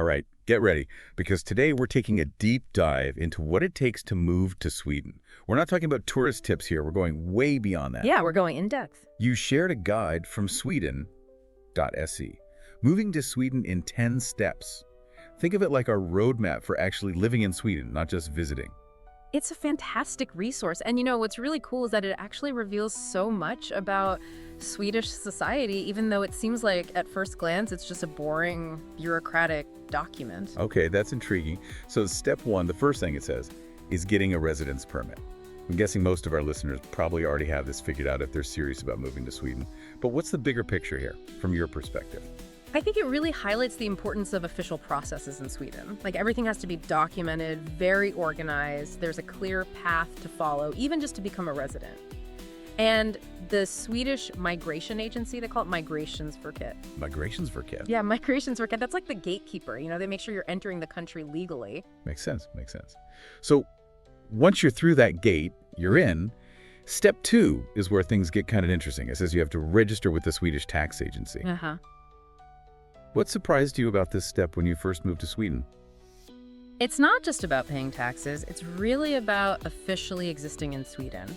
All right, get ready, because today we're taking a deep dive into what it takes to move to Sweden. We're not talking about tourist tips here. We're going way beyond that. Yeah, we're going in depth. You shared a guide from Sweden.se, moving to Sweden in 10 steps. Think of it like our roadmap for actually living in Sweden, not just visiting. It's a fantastic resource. And what's really cool is that it actually reveals so much about Swedish society, even though it seems like at first glance it's just a boring bureaucratic document. Okay, that's intriguing. So step one, the first thing it says, is getting a residence permit. I'm guessing most of our listeners probably already have this figured out if they're serious about moving to Sweden. But what's the bigger picture here, from your perspective? I think it really highlights the importance of official processes in Sweden. Like, everything has to be documented, very organized. There's a clear path to follow, even just to become a resident. And the Swedish migration agency, they call it Migrationsverket. Migrationsverket? Yeah, Migrationsverket. That's like the gatekeeper. They make sure you're entering the country legally. Makes sense, makes sense. So once you're through that gate, you're in. Step two is where things get kind of interesting. It says you have to register with the Swedish tax agency. Uh-huh. What surprised you about this step when you first moved to Sweden? It's not just about paying taxes. It's really about officially existing in Sweden.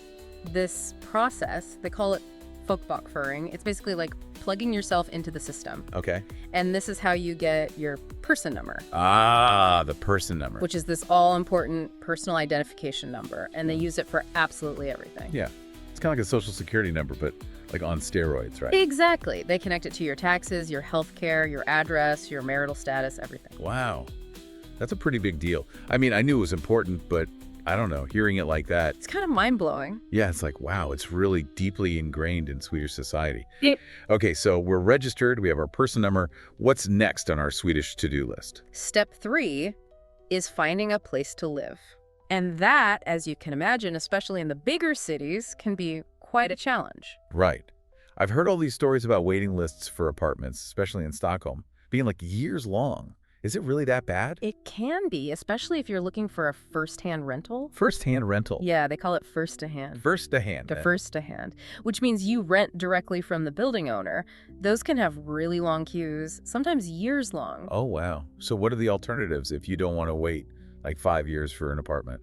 This process, they call it folkbokföring. It's basically like plugging yourself into the system. Okay. And this is how you get your person number. Ah, the person number. Which is this all-important personal identification number. And they use it for absolutely everything. Yeah. It's kind of like a social security number, but like on steroids, right? Exactly. They connect it to your taxes, your health care, your address, your marital status, everything. Wow. That's a pretty big deal. I mean, I knew it was important, but I don't know, hearing it like that. It's kind of mind-blowing. Yeah, it's like, wow, it's really deeply ingrained in Swedish society. Yep. Okay, so we're registered, we have our person number. What's next on our Swedish to-do list? Step 3 is finding a place to live. And that, as you can imagine, especially in the bigger cities, can be quite a challenge. Right. I've heard all these stories about waiting lists for apartments, especially in Stockholm, being like years long. Is it really that bad? It can be, especially if you're looking for a first-hand rental. First-hand rental? Yeah, they call it first-to-hand. First-to-hand. The first-to-hand, which means you rent directly from the building owner. Those can have really long queues, sometimes years long. Oh, wow. So what are the alternatives if you don't want to wait like 5 years for an apartment?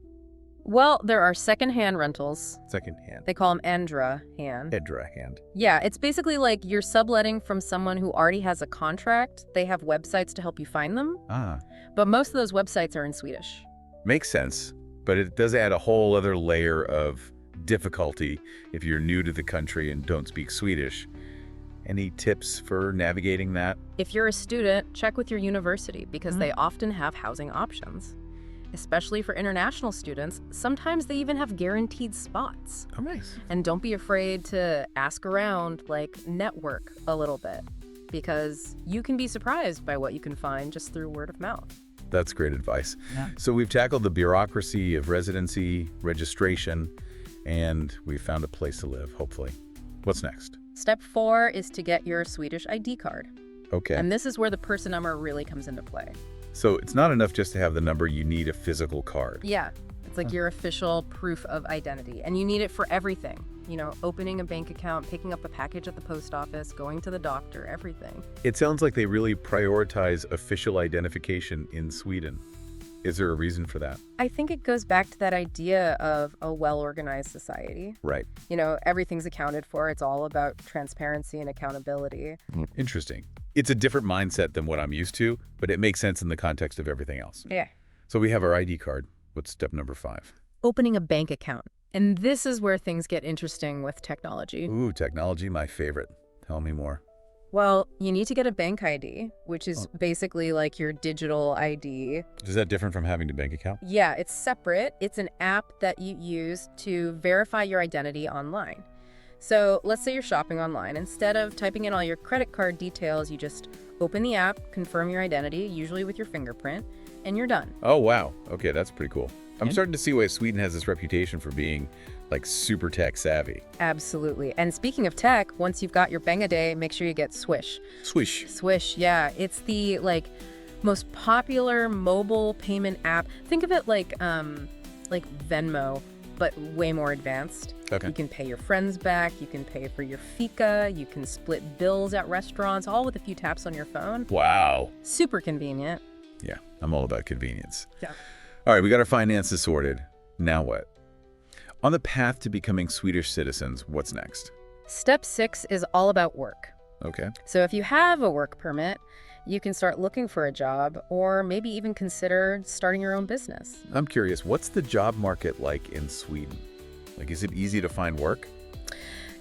Well, there are second-hand rentals. Second-hand. They call them Andra-hand. Edra-hand. Yeah, it's basically like you're subletting from someone who already has a contract. They have websites to help you find them. Ah. But most of those websites are in Swedish. Makes sense, but it does add a whole other layer of difficulty if you're new to the country and don't speak Swedish. Any tips for navigating that? If you're a student, check with your university because they often have housing options. Especially for international students, sometimes they even have guaranteed spots. Oh, nice. And don't be afraid to ask around, like network a little bit, because you can be surprised by what you can find just through word of mouth. That's great advice. Yeah. So we've tackled the bureaucracy of residency, registration, and we've found a place to live, hopefully. What's next? Step 4 is to get your Swedish ID card. Okay. And this is where the person number really comes into play. So it's not enough just to have the number, you need a physical card. Yeah, it's like your official proof of identity. And you need it for everything. Opening a bank account, picking up a package at the post office, going to the doctor, everything. It sounds like they really prioritize official identification in Sweden. Is there a reason for that? I think it goes back to that idea of a well-organized society. Right. Everything's accounted for. It's all about transparency and accountability. Interesting. It's a different mindset than what I'm used to, but it makes sense in the context of everything else. Yeah. So we have our ID card. What's step number 5? Opening a bank account. And this is where things get interesting with technology. Ooh, technology, my favorite. Tell me more. Well, you need to get a bank ID, which is basically like your digital ID. Is that different from having a bank account? Yeah, it's separate. It's an app that you use to verify your identity online. So let's say you're shopping online. Instead of typing in all your credit card details, you just open the app, confirm your identity, usually with your fingerprint, and you're done. Oh, wow. Okay, that's pretty cool. I'm starting to see why Sweden has this reputation for being like super tech savvy. Absolutely. And speaking of tech, once you've got your Bangade, make sure you get Swish. Swish. Swish, yeah. It's the most popular mobile payment app. Think of it like Venmo, but way more advanced. Okay. You can pay your friends back, you can pay for your fika, you can split bills at restaurants, all with a few taps on your phone. Wow. Super convenient. Yeah, I'm all about convenience. Yeah. All right, we got our finances sorted. Now what? On the path to becoming Swedish citizens, what's next? Step 6 is all about work. Okay. So if you have a work permit, you can start looking for a job or maybe even consider starting your own business. I'm curious, what's the job market like in Sweden? Like, is it easy to find work?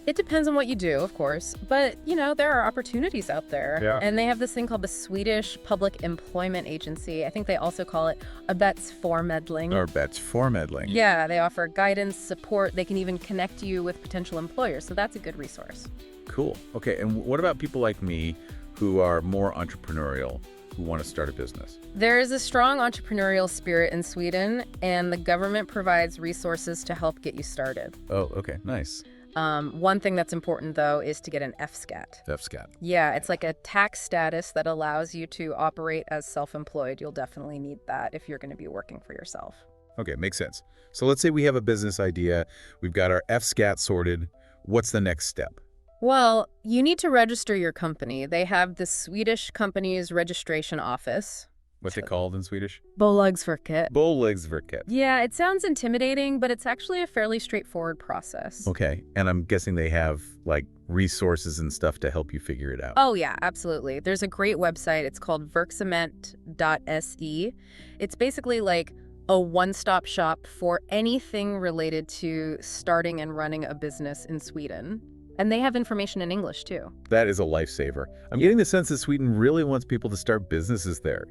It depends on what you do, of course, but, there are opportunities out there. Yeah. And they have this thing called the Swedish Public Employment Agency. I think they also call it arbetsförmedling. Arbetsförmedling. Yeah, they offer guidance, support. They can even connect you with potential employers, so that's a good resource. Cool. Okay, and what about people like me who are more entrepreneurial, who want to start a business? There is a strong entrepreneurial spirit in Sweden, and the government provides resources to help get you started. Oh, okay, nice. One thing that's important, though, is to get an FSCAT. FSCAT. Yeah, it's like a tax status that allows you to operate as self-employed. You'll definitely need that if you're going to be working for yourself. Okay, makes sense. So let's say we have a business idea. We've got our FSCAT sorted. What's the next step? Well, you need to register your company. They have the Swedish Companies Registration Office. What's it called in Swedish? Bolagsverket. Bolagsverket. Yeah, it sounds intimidating, but it's actually a fairly straightforward process. Okay, and I'm guessing they have, like, resources and stuff to help you figure it out. Oh, yeah, absolutely. There's a great website. It's called verksamhet.se. It's basically like a one-stop shop for anything related to starting and running a business in Sweden. And they have information in English, too. That is a lifesaver. I'm getting the sense that Sweden really wants people to start businesses there,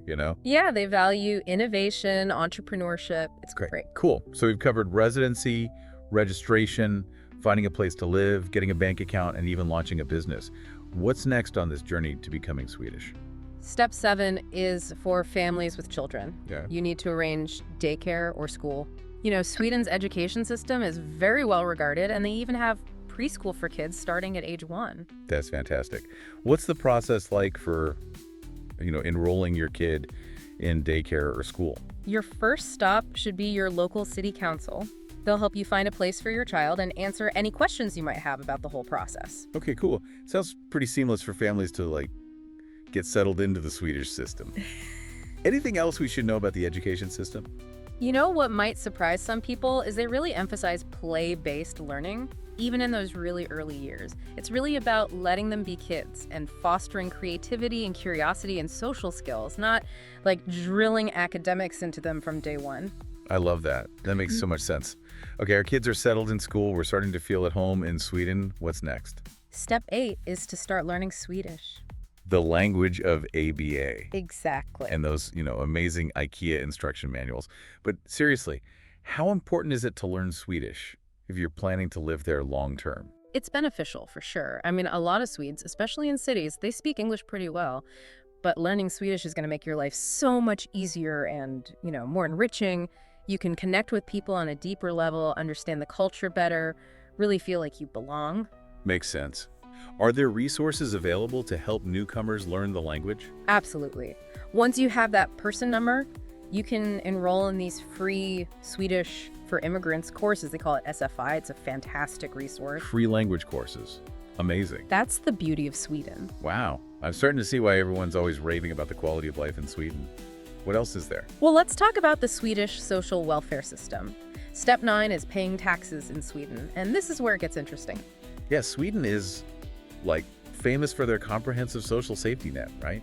Yeah, they value innovation, entrepreneurship. It's great. Cool. So we've covered residency, registration, finding a place to live, getting a bank account, and even launching a business. What's next on this journey to becoming Swedish? Step 7 is for families with children. Yeah. You need to arrange daycare or school. Sweden's education system is very well regarded, and they even have preschool for kids starting at age 1. That's fantastic. What's the process like for, enrolling your kid in daycare or school? Your first stop should be your local city council. They'll help you find a place for your child and answer any questions you might have about the whole process. Okay, cool. Sounds pretty seamless for families to, get settled into the Swedish system. Anything else we should know about the education system? What might surprise some people is they really emphasize play-based learning, even in those really early years. It's really about letting them be kids and fostering creativity and curiosity and social skills, not like drilling academics into them from day one. I love that. That makes so much sense. Okay, our kids are settled in school. We're starting to feel at home in Sweden. What's next? Step 8 is to start learning Swedish. The language of ABA. Exactly. And those, amazing IKEA instruction manuals. But seriously, how important is it to learn Swedish if you're planning to live there long term? It's beneficial for sure. I mean, a lot of Swedes, especially in cities, they speak English pretty well. But learning Swedish is going to make your life so much easier and, more enriching. You can connect with people on a deeper level, understand the culture better, really feel like you belong. Makes sense. Are there resources available to help newcomers learn the language? Absolutely. Once you have that person number, you can enroll in these free Swedish for immigrants courses. They call it SFI. It's a fantastic resource. Free language courses. Amazing. That's the beauty of Sweden. Wow. I'm starting to see why everyone's always raving about the quality of life in Sweden. What else is there? Well, let's talk about the Swedish social welfare system. Step 9 is paying taxes in Sweden, and this is where it gets interesting. Yeah, Sweden is, famous for their comprehensive social safety net, right?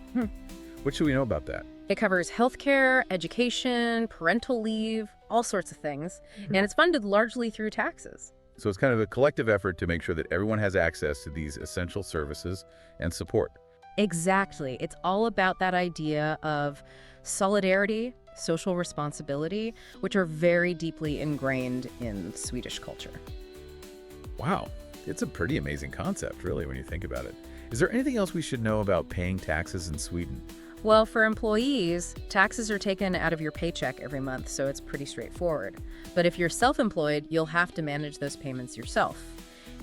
What should we know about that? It covers healthcare, education, parental leave, all sorts of things, and it's funded largely through taxes. So it's kind of a collective effort to make sure that everyone has access to these essential services and support. Exactly. It's all about that idea of solidarity, social responsibility, which are very deeply ingrained in Swedish culture. Wow. It's a pretty amazing concept, really, when you think about it. Is there anything else we should know about paying taxes in Sweden? Well, for employees, taxes are taken out of your paycheck every month, so it's pretty straightforward. But if you're self-employed, you'll have to manage those payments yourself.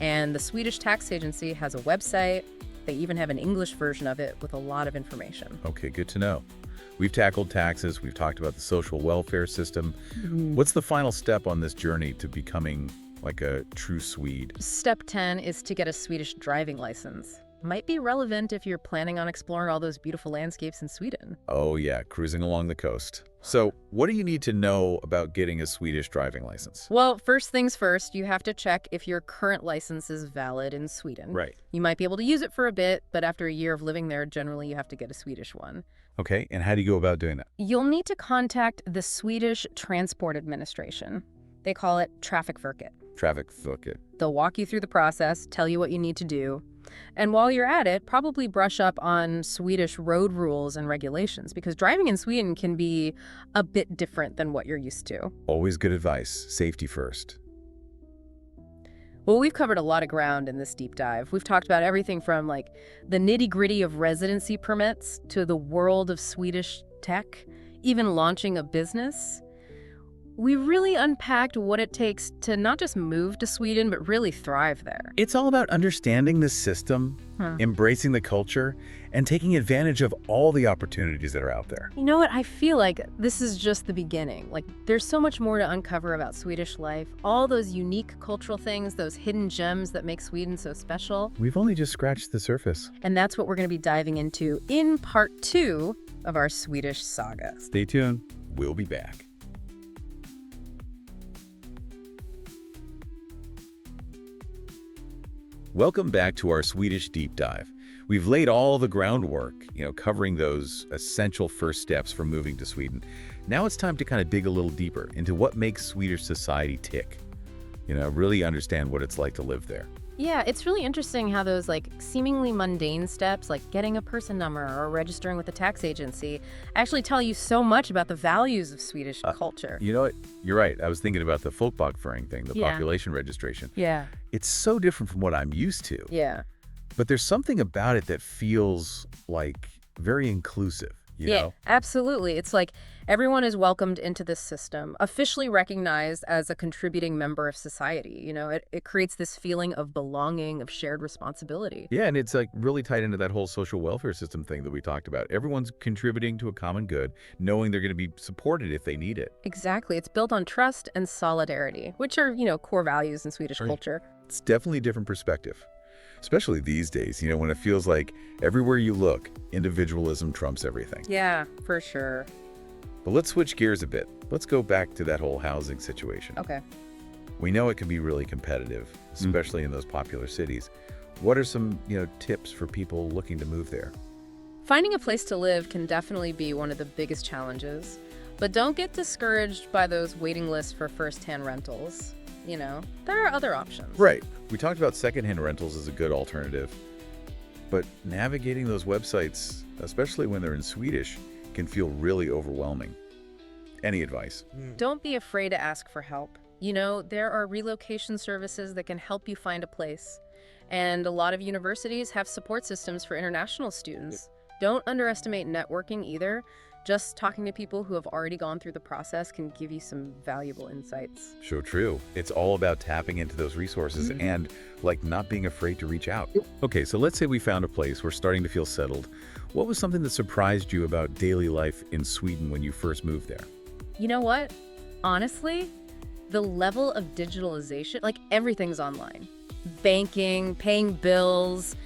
And the Swedish tax agency has a website. They even have an English version of it with a lot of information. Okay, good to know. We've tackled taxes. We've talked about the social welfare system. What's the final step on this journey to becoming like a true Swede? Step 10 is to get a Swedish driving license. might be relevant if you're planning on exploring all those beautiful landscapes in Sweden. Oh yeah, cruising along the coast. So what do you need to know about getting a Swedish driving license? Well, first things first, you have to check if your current license is valid in Sweden. Right. You might be able to use it for a bit, but after a year of living there, generally you have to get a Swedish one. Okay, and how do you go about doing that? You'll need to contact the Swedish Transport Administration. They call it Trafikverket. Trafikverket. They'll walk you through the process, tell you what you need to do. And while you're at it, probably brush up on Swedish road rules and regulations, because driving in Sweden can be a bit different than what you're used to. Always good advice. Safety first. Well, we've covered a lot of ground in this deep dive. We've talked about everything from like the nitty-gritty of residency permits to the world of Swedish tech, even launching a business. We really unpacked what it takes to not just move to Sweden, but really thrive there. It's all about understanding the system, embracing the culture, and taking advantage of all the opportunities that are out there. You know what? I feel like this is just the beginning. Like, there's so much more to uncover about Swedish life, all those unique cultural things, those hidden gems that make Sweden so special. We've only just scratched the surface. And that's what we're going to be diving into in part 2 of our Swedish saga. Stay tuned. We'll be back. Welcome back to our Swedish deep dive. We've laid all the groundwork, covering those essential first steps for moving to Sweden. Now it's time to kind of dig a little deeper into what makes Swedish society tick. Really understand what it's like to live there. Yeah, it's really interesting how those seemingly mundane steps, like getting a person number or registering with a tax agency, actually tell you so much about the values of Swedish culture. You know what? You're right. I was thinking about the folkbokföring thing, the Yeah. population registration. Yeah. It's so different from what I'm used to. Yeah. But there's something about it that feels like very inclusive, you know? Absolutely. It's like everyone is welcomed into this system, officially recognized as a contributing member of society. It creates this feeling of belonging, of shared responsibility. Yeah, and it's really tied into that whole social welfare system thing that we talked about. Everyone's contributing to a common good, knowing they're going to be supported if they need it. Exactly. It's built on trust and solidarity, which are, core values in Swedish culture. It's definitely a different perspective, especially these days, when it feels like everywhere you look, individualism trumps everything. Yeah, for sure. But let's switch gears a bit. Let's go back to that whole housing situation. Okay. We know it can be really competitive, especially in those popular cities. What are some, tips for people looking to move there? Finding a place to live can definitely be one of the biggest challenges, but don't get discouraged by those waiting lists for first-hand rentals. There are other options. Right. We talked about secondhand rentals as a good alternative, but navigating those websites, especially when they're in Swedish, can feel really overwhelming. Any advice? Don't be afraid to ask for help. There are relocation services that can help you find a place. And a lot of universities have support systems for international students. Don't underestimate networking either. Just talking to people who have already gone through the process can give you some valuable insights. So true. It's all about tapping into those resources and not being afraid to reach out. Okay, so let's say we found a place, we're starting to feel settled. What was something that surprised you about daily life in Sweden when you first moved there? You know what? Honestly, the level of digitalization, everything's online. Banking, paying bills,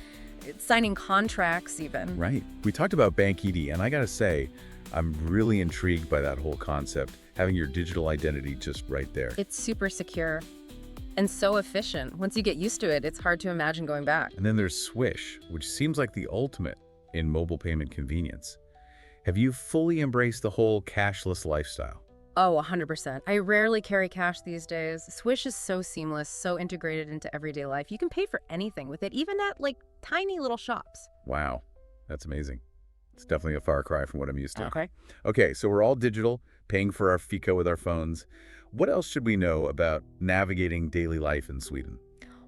signing contracts even. Right. We talked about BankID, and I gotta say, I'm really intrigued by that whole concept, having your digital identity just right there. It's super secure and so efficient. Once you get used to it, it's hard to imagine going back. And then there's Swish, which seems like the ultimate in mobile payment convenience. Have you fully embraced the whole cashless lifestyle? Oh, 100%. I rarely carry cash these days. Swish is so seamless, so integrated into everyday life. You can pay for anything with it, even at tiny little shops. Wow, that's amazing. It's definitely a far cry from what I'm used to. Okay. Okay, so we're all digital, paying for our fika with our phones. What else should we know about navigating daily life in Sweden?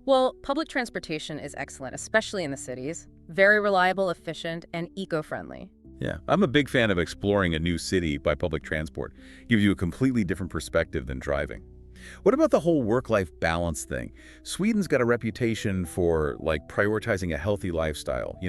Well, public transportation is excellent, especially in the cities. Very reliable, efficient, and eco-friendly. Yeah, I'm a big fan of exploring a new city by public transport. Gives you a completely different perspective than driving. What about the whole work-life balance thing? Sweden's got a reputation for prioritizing a healthy lifestyle,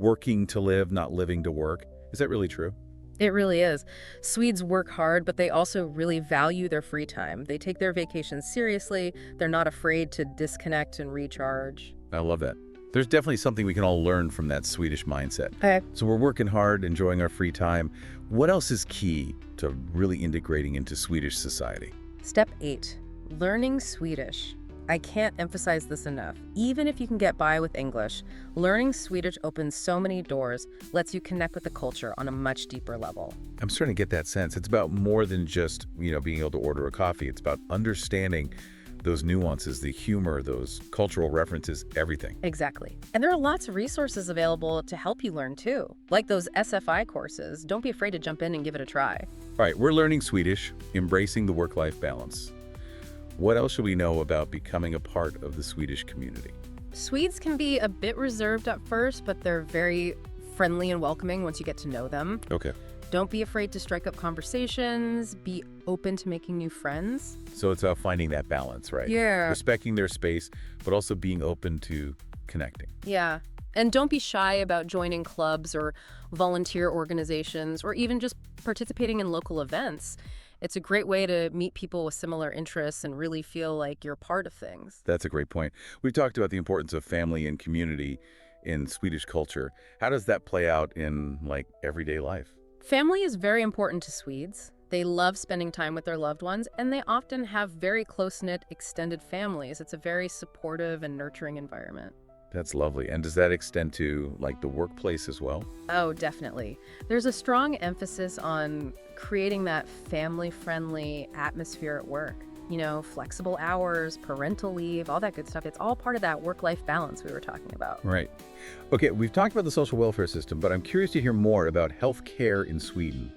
working to live, not living to work. Is that really true? It really is. Swedes work hard, but they also really value their free time. They take their vacations seriously. They're not afraid to disconnect and recharge. I love that. There's definitely something we can all learn from that Swedish mindset. Okay. So we're working hard, enjoying our free time. What else is key to really integrating into Swedish society? Step 8, learning Swedish. I can't emphasize this enough. Even if you can get by with English, learning Swedish opens so many doors, lets you connect with the culture on a much deeper level. I'm starting to get that sense. It's about more than just, being able to order a coffee. It's about understanding those nuances, the humor, those cultural references, everything. Exactly. And there are lots of resources available to help you learn too, like those SFI courses. Don't be afraid to jump in and give it a try. All right, we're learning Swedish, embracing the work-life balance. What else should we know about becoming a part of the Swedish community? Swedes can be a bit reserved at first, but they're very friendly and welcoming once you get to know them. Okay. Don't be afraid to strike up conversations. Be open to making new friends. So it's about finding that balance, right? Yeah. Respecting their space, but also being open to connecting. Yeah. And don't be shy about joining clubs or volunteer organizations or even just participating in local events. It's a great way to meet people with similar interests and really feel like you're part of things. That's a great point. We've talked about the importance of family and community in Swedish culture. How does that play out in, everyday life? Family is very important to Swedes. They love spending time with their loved ones, and they often have very close-knit, extended families. It's a very supportive and nurturing environment. That's lovely. And does that extend to, the workplace as well? Oh, definitely. There's a strong emphasis on creating that family-friendly atmosphere at work. Flexible hours, parental leave, all that good stuff. It's all part of that work-life balance we were talking about. Right. Okay, we've talked about the social welfare system, but I'm curious to hear more about health care in Sweden.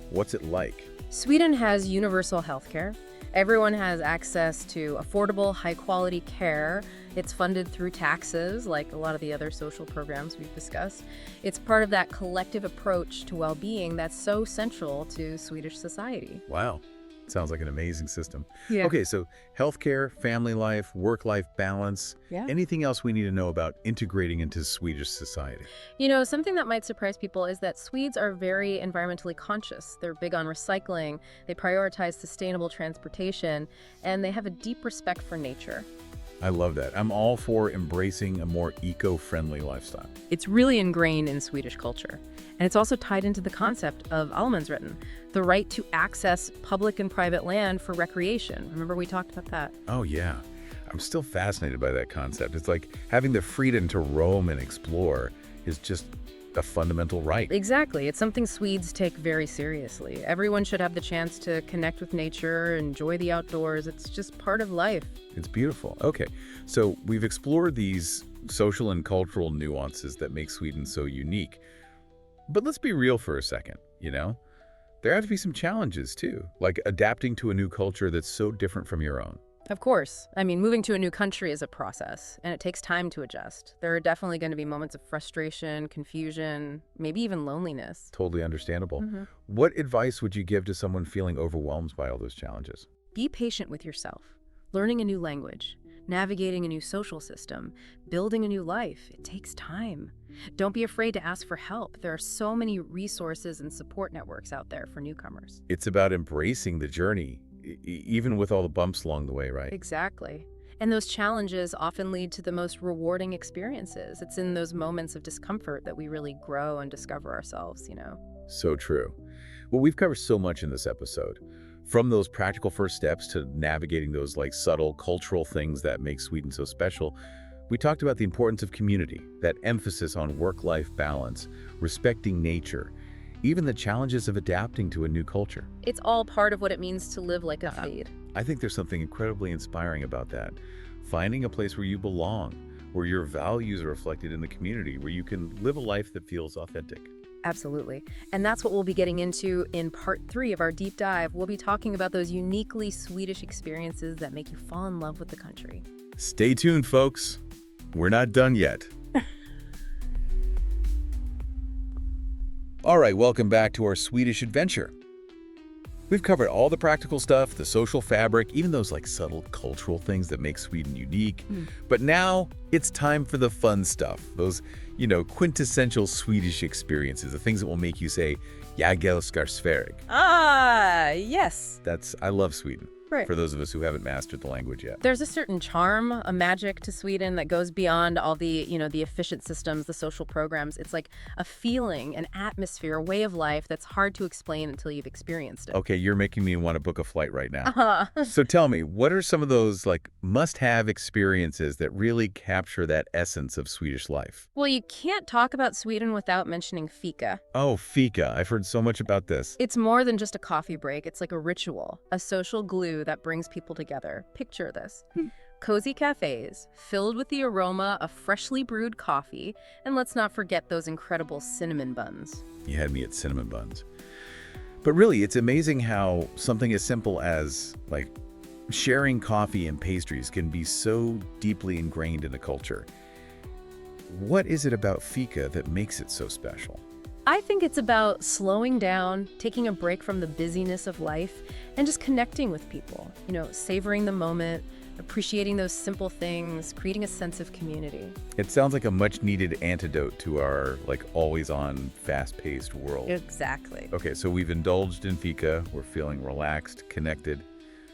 What's it like? Sweden has universal health care. Everyone has access to affordable, high-quality care. It's funded through taxes, like a lot of the other social programs we've discussed. It's part of that collective approach to well-being that's so central to Swedish society. Wow. Sounds like an amazing system. Yeah. Okay, so healthcare, family life, work-life balance. Yeah. Anything else we need to know about integrating into Swedish society? Something that might surprise people is that Swedes are very environmentally conscious. They're big on recycling, they prioritize sustainable transportation, and they have a deep respect for nature. I love that. I'm all for embracing a more eco-friendly lifestyle. It's really ingrained in Swedish culture. And it's also tied into the concept of allemansrätten, the right to access public and private land for recreation. Remember we talked about that? Oh, yeah. I'm still fascinated by that concept. It's like having the freedom to roam and explore is just a fundamental right. Exactly. It's something Swedes take very seriously. Everyone should have the chance to connect with nature, enjoy the outdoors. It's just part of life. It's beautiful. Okay, so we've explored these social and cultural nuances that make Sweden so unique. But let's be real for a second, There have to be some challenges too, like adapting to a new culture that's so different from your own. Of course. Moving to a new country is a process, and it takes time to adjust. There are definitely going to be moments of frustration, confusion, maybe even loneliness. Totally understandable. Mm-hmm. What advice would you give to someone feeling overwhelmed by all those challenges? Be patient with yourself. Learning a new language, navigating a new social system, building a new life, it takes time. Don't be afraid to ask for help. There are so many resources and support networks out there for newcomers. It's about embracing the journey, even with all the bumps along the way, right? Exactly. And those challenges often lead to the most rewarding experiences. It's in those moments of discomfort that we really grow and discover ourselves, So true. Well, we've covered so much in this episode. From those practical first steps to navigating those subtle cultural things that make Sweden so special, we talked about the importance of community, that emphasis on work-life balance, respecting nature, even the challenges of adapting to a new culture. It's all part of what it means to live like a Swede. I think there's something incredibly inspiring about that. Finding a place where you belong, where your values are reflected in the community, where you can live a life that feels authentic. Absolutely. And that's what we'll be getting into in part 3 of our deep dive. We'll be talking about those uniquely Swedish experiences that make you fall in love with the country. Stay tuned, folks. We're not done yet. All right, welcome back to our Swedish adventure. We've covered all the practical stuff, the social fabric, even those subtle cultural things that make Sweden unique. But now it's time for the fun stuff, those, quintessential Swedish experiences, the things that will make you say, "Jag älskar Sverige." Ah, yes. I love Sweden. Right. for those of us who haven't mastered the language yet. There's a certain charm, a magic to Sweden that goes beyond all the efficient systems, the social programs. It's like a feeling, an atmosphere, a way of life that's hard to explain until you've experienced it. Okay, you're making me want to book a flight right now. Uh-huh. So tell me, what are some of those like must-have experiences that really capture that essence of Swedish life? Well, you can't talk about Sweden without mentioning fika. Oh, fika. I've heard so much about this. It's more than just a coffee break. It's like a ritual, a social glue that brings people together. Picture this. Cozy cafes filled with the aroma of freshly brewed coffee, and let's not forget those incredible cinnamon buns. You had me at cinnamon buns. But really, it's amazing how something as simple as like sharing coffee and pastries can be so deeply ingrained in a culture. What is it about fika that makes it so special? I think it's about slowing down, taking a break from the busyness of life, and just connecting with people. Savoring the moment, appreciating those simple things, creating a sense of community. It sounds like a much-needed antidote to our like always-on, fast-paced world. Exactly. Okay, so we've indulged in fika. We're feeling relaxed, connected.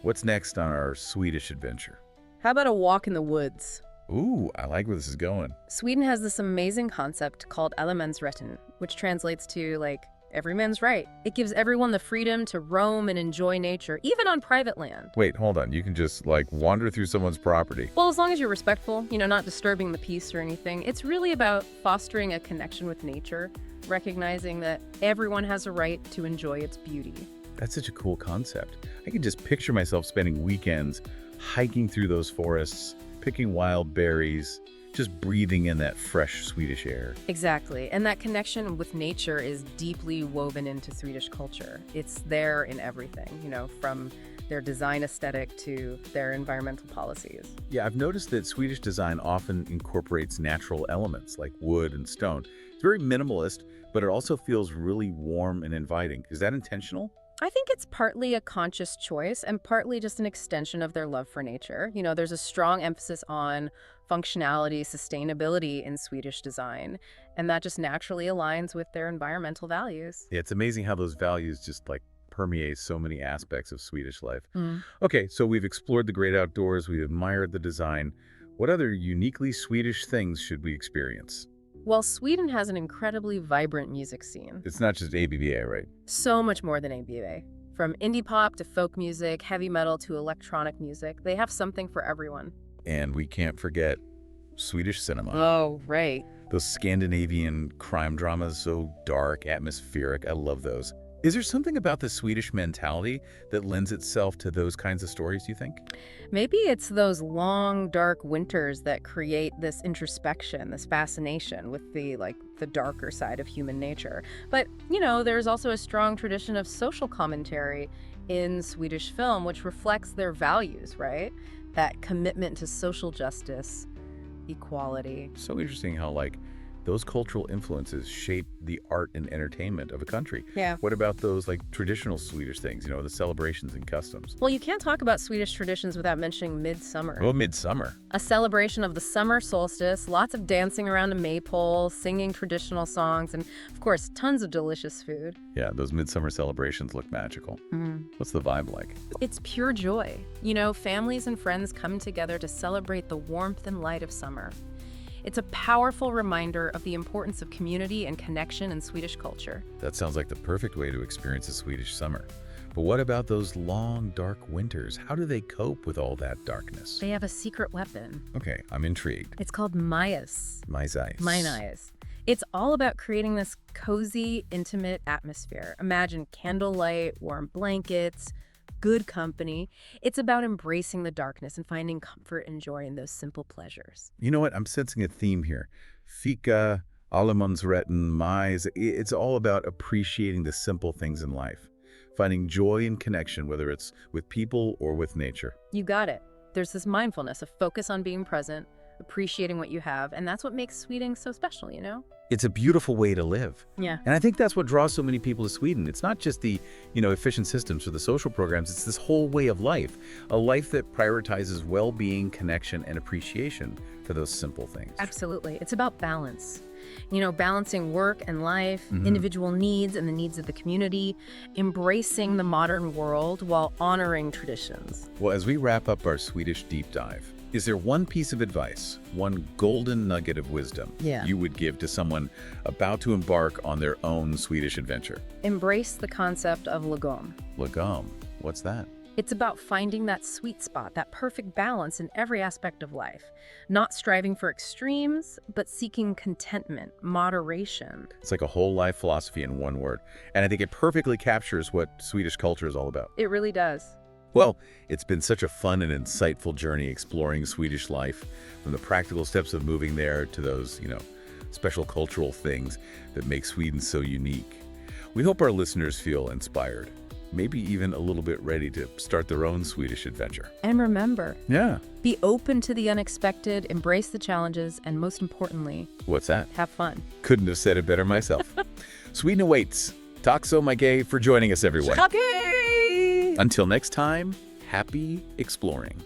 What's next on our Swedish adventure? How about a walk in the woods? Ooh, I like where this is going. Sweden has this amazing concept called allemansrätten, which translates to, every man's right. It gives everyone the freedom to roam and enjoy nature, even on private land. Wait, hold on. You can just, wander through someone's property. Well, as long as you're respectful, not disturbing the peace or anything. It's really about fostering a connection with nature, recognizing that everyone has a right to enjoy its beauty. That's such a cool concept. I can just picture myself spending weekends hiking through those forests, picking wild berries, just breathing in that fresh Swedish air. Exactly. And that connection with nature is deeply woven into Swedish culture. It's there in everything, from their design aesthetic to their environmental policies. Yeah, I've noticed that Swedish design often incorporates natural elements like wood and stone. It's very minimalist, but it also feels really warm and inviting. Is that intentional? I think it's partly a conscious choice and partly just an extension of their love for nature. There's a strong emphasis on functionality, sustainability in Swedish design, and that just naturally aligns with their environmental values. Yeah, it's amazing how those values just permeate so many aspects of Swedish life. Okay, so we've explored the great outdoors, we've admired the design. What other uniquely Swedish things should we experience? Well, Sweden has an incredibly vibrant music scene. It's not just ABBA, right? So much more than ABBA. From indie pop to folk music, heavy metal to electronic music, they have something for everyone. And we can't forget Swedish cinema. Oh, right. Those Scandinavian crime dramas, so dark, atmospheric. I love those. Is there something about the Swedish mentality that lends itself to those kinds of stories, do you think? Maybe it's those long, dark winters that create this introspection, this fascination with the darker side of human nature. But, there's also a strong tradition of social commentary in Swedish film, which reflects their values, right? That commitment to social justice, equality. So interesting how, those cultural influences shape the art and entertainment of a country. Yeah. What about those, traditional Swedish things, the celebrations and customs? Well, you can't talk about Swedish traditions without mentioning midsummer. Oh, midsummer. A celebration of the summer solstice, lots of dancing around a maypole, singing traditional songs, and, of course, tons of delicious food. Yeah, those midsummer celebrations look magical. What's the vibe like? It's pure joy. Families and friends come together to celebrate the warmth and light of summer. It's a powerful reminder of the importance of community and connection in Swedish culture. That sounds like the perfect way to experience a Swedish summer. But what about those long, dark winters? How do they cope with all that darkness? They have a secret weapon. Okay, I'm intrigued. It's called Majas. Majas. It's all about creating this cozy, intimate atmosphere. Imagine candlelight, warm blankets, good company. It's about embracing the darkness and finding comfort and joy in those simple pleasures. You know what? I'm sensing a theme here. Fika, allemansrätten, majs. It's all about appreciating the simple things in life. Finding joy and connection, whether it's with people or with nature. You got it. There's this mindfulness, a focus on being present, appreciating what you have, and that's what makes Sweden so special, It's a beautiful way to live. Yeah. And I think that's what draws so many people to Sweden. It's not just the, efficient systems or the social programs. It's this whole way of life, a life that prioritizes well-being, connection, and appreciation for those simple things. Absolutely. It's about balance. Balancing work and life, individual needs and the needs of the community, embracing the modern world while honoring traditions. Well, as we wrap up our Swedish deep dive, is there one piece of advice, one golden nugget of wisdom you would give to someone about to embark on their own Swedish adventure? Embrace the concept of lagom. Lagom, what's that? It's about finding that sweet spot, that perfect balance in every aspect of life. Not striving for extremes, but seeking contentment, moderation. It's like a whole life philosophy in one word. And I think it perfectly captures what Swedish culture is all about. It really does. Well, it's been such a fun and insightful journey exploring Swedish life, from the practical steps of moving there to those, special cultural things that make Sweden so unique. We hope our listeners feel inspired, maybe even a little bit ready to start their own Swedish adventure. And remember, Yeah. be open to the unexpected, embrace the challenges, and most importantly, What's that? have fun. Couldn't have said it better myself. Sweden awaits. Tack so mycket for joining us, everyone. Okay. Until next time, happy exploring.